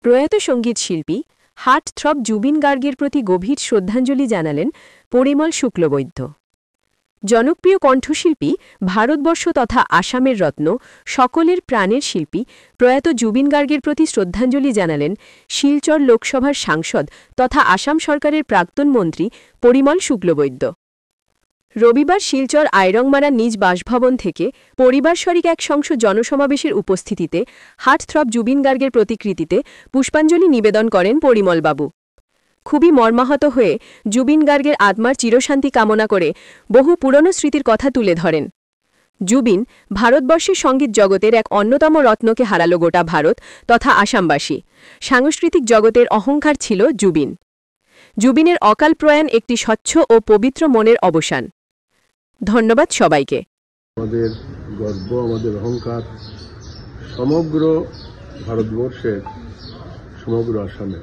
প্রয়াত সঙ্গীত শিল্পী হার্টথ্রব জুবিন গার্গের প্রতি গভীর শ্রদ্ধাঞ্জলি জানালেন পরিমল শুক্লবৈদ্য। জনপ্রিয় কণ্ঠশিল্পী, ভারতবর্ষ তথা আসামের রত্ন, সকলের প্রাণের শিল্পী প্রয়াত জুবিন গার্গের প্রতি শ্রদ্ধাঞ্জলি জানালেন শিলচর লোকসভার সাংসদ তথা আসাম সরকারের প্রাক্তন মন্ত্রী পরিমল শুক্লবৈদ্য। রবিবার শিলচর আইরংমারা নিজ বাসভবন থেকে পরিবারসরিক এক সংসদ জনসমাবেশের উপস্থিতিতে হার্টথ্রব জুবিন গার্গের প্রতিকৃতিতে পুষ্পাঞ্জলি নিবেদন করেন পরিমলবাবু। খুবই মর্মাহত হয়ে জুবিন গার্গের আত্মার চিরশান্তি কামনা করে বহু পুরনো স্মৃতির কথা তুলে ধরেন। জুবিন ভারতবর্ষের সঙ্গীত জগতের এক অন্যতম রত্নকে হারালো গোটা ভারত তথা আসামবাসী। সাংস্কৃতিক জগতের অহংকার ছিল জুবিন। জুবিনের অকাল প্রয়াণ একটি স্বচ্ছ ও পবিত্র মনের অবসান। ধন্যবাদ সবাইকে। আমাদের গর্ব, আমাদের অহংকার সমগ্র ভারতবর্ষের, সমগ্র আসামে।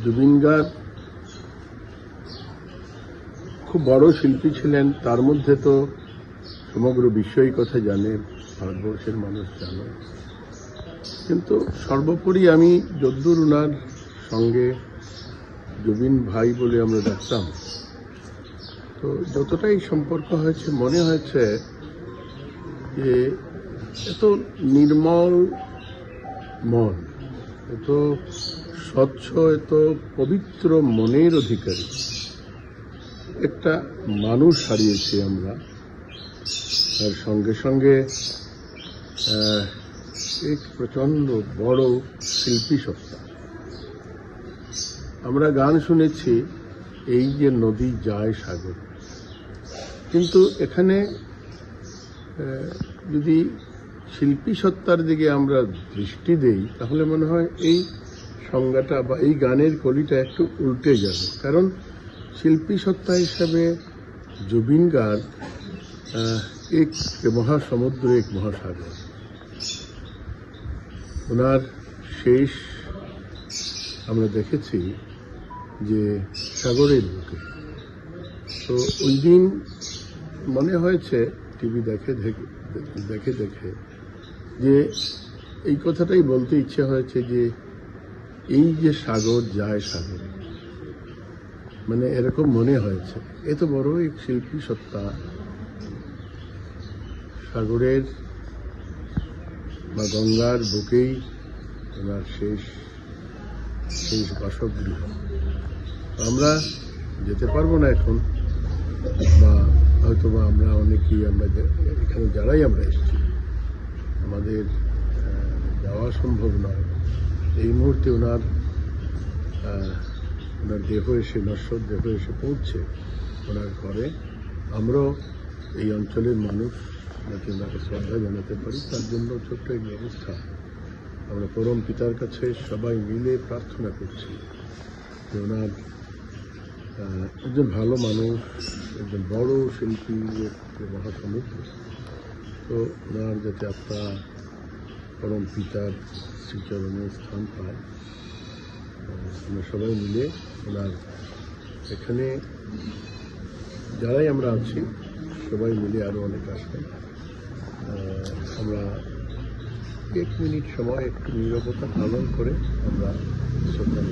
জুবিন গার্গ খুব বড় শিল্পী ছিলেন, তার মধ্যে তো সমগ্র বিশ্বই কথা জানে, ভারতবর্ষের মানুষ জানে। কিন্তু সর্বোপরি আমি যদ্দূর ওনার সঙ্গে জুবিন ভাই বলে আমরা ডাকতাম, তো যতটাই সম্পর্ক হয়েছে মনে হয়েছে যে এত নির্মল মন, এত স্বচ্ছ, এত পবিত্র মনের অধিকারী একটা মানুষ হারিয়েছি আমরা। তার সঙ্গে সঙ্গে এক প্রচণ্ড বড় শিল্পী সত্তা। আমরা গান শুনেছি এই যে নদী যায় সাগর, কিন্তু এখানে যদি শিল্পী সত্তার দিকে আমরা দৃষ্টি দেই তাহলে মনে হয় এই সংজ্ঞাটা বা এই গানের কলিটা একটু উল্টে যাবে। কারণ শিল্পী সত্তা হিসাবে জুবিন গার্গ এক মহাসমুদ্র, এক মহাসাগর। ওনার শেষ আমরা দেখেছি যে সাগরের বুকে। তো ওই দিন মনে হয়েছে টিভি দেখে দেখে যে এই কথাটাই বলতে ইচ্ছে হয়েছে যে এই যে সাগর যায় সাগরে, মানে এরকম মনে হয়েছে এত বড় এক শিল্পী সত্তা সাগরের বা গঙ্গার বুকেই ওনার শেষ বাসগৃহ। আমরা যেতে পারবো না এখন, বা হয়তো বা আমরা অনেকেই আমরা এখানে যারাই আমরা এসেছি আমাদের যাওয়া সম্ভব নয়। এই মুহূর্তে ওনার দেহ এসে, নশ্বর দেহ এসে পৌঁছে ওনার ঘরে। আমরাও এই অঞ্চলের মানুষ যাতে ওনাকে শ্রদ্ধা জানাতে পারি, তার জন্য ছোট্ট এক ব্যবস্থা আমরা পরম পিতার কাছে সবাই মিলে প্রার্থনা করছি যে ওনার একজন ভালো মানুষ, একজন বড় শিল্পী, মহাসমুদ্র, তো ওনার যাতে আত্মা পরম পিতার শ্রীচরণে স্থান পায়। আমরা সবাই মিলে ওনার এখানে যারাই আমরা আছি সবাই মিলে, আরও অনেক আসবেন, আমরা 1 মিনিট সময় একটু নীরবতা পালন করে আমরা শ্রদ্ধা